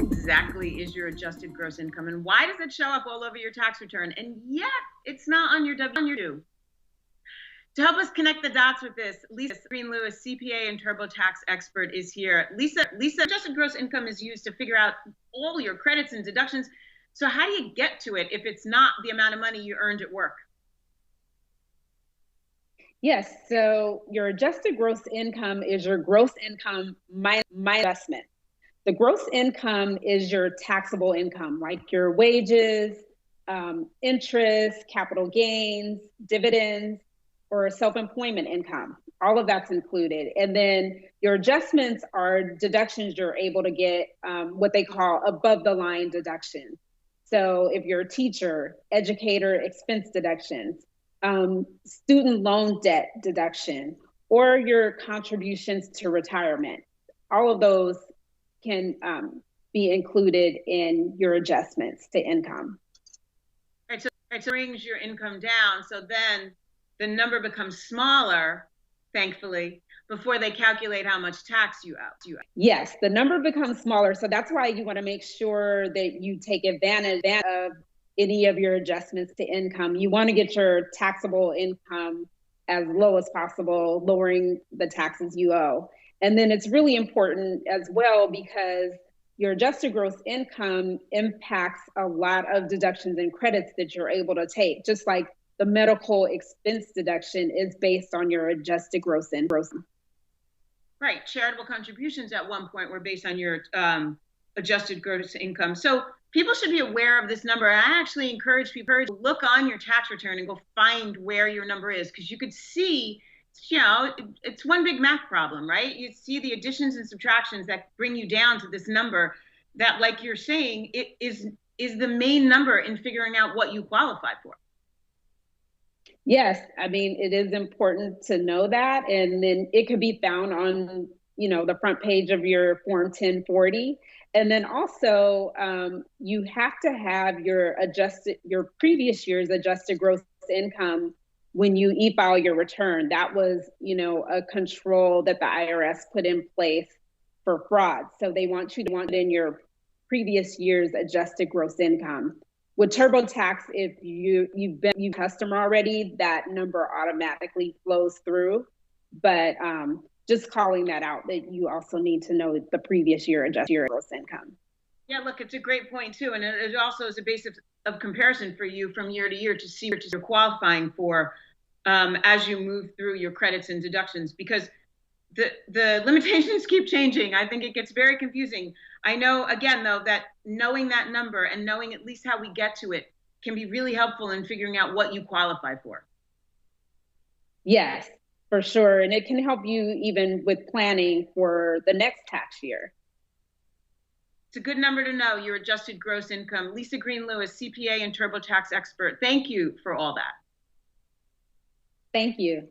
exactly is your adjusted gross income, and why does it show up all over your tax return and yet it's not on your W-2? To help us connect the dots with this, Lisa Green-Lewis, CPA and TurboTax expert, is here. Lisa, adjusted gross income is used to figure out all your credits and deductions. So how do you get to it if it's not the amount of money you earned at work? Yes, so your adjusted gross income is your gross income minus investment. The gross income is your taxable income, like your wages, interest, capital gains, dividends, or self-employment income. All of that's included. And then your adjustments are deductions you're able to get, what they call above the line deductions. So if you're a teacher, educator expense deductions, student loan debt deduction, or your contributions to retirement. All of those can be included in your adjustments to income. Right, so it brings your income down, so then the number becomes smaller, thankfully, before they calculate how much tax you owe. Yes, the number becomes smaller, so that's why you want to make sure that you take advantage of any of your adjustments to income. You want to get your taxable income as low as possible, lowering the taxes you owe. And then it's really important as well because your adjusted gross income impacts a lot of deductions and credits that you're able to take, just like the medical expense deduction is based on your adjusted gross income. Right, charitable contributions at one point were based on your adjusted gross income. So people should be aware of this number. I actually encourage people to look on your tax return and go find where your number is, because you could see, you know, it's one big math problem, right? You see the additions and subtractions that bring you down to this number that, like you're saying, it is the main number in figuring out what you qualify for. Yes, I mean, it is important to know that, and then it could be found on, you know, the front page of your Form 1040. And then also, you have to have your previous year's adjusted gross income when you e-file your return. That was, you know, a control that the IRS put in place for fraud. So they want you to want it in your previous year's adjusted gross income. With TurboTax, if you've been a customer already, that number automatically flows through. But just calling that out, that you also need to know the previous year adjusted gross income. Yeah, look, it's a great point too, and it also is a basis of comparison for you from year to year to see what you're qualifying for as you move through your credits and deductions, because the limitations keep changing. I think it gets very confusing. I know, again, though, that knowing that number and knowing at least how we get to it can be really helpful in figuring out what you qualify for. Yes, for sure. And it can help you even with planning for the next tax year. It's a good number to know, your adjusted gross income. Lisa Green-Lewis, CPA and TurboTax expert. Thank you for all that. Thank you.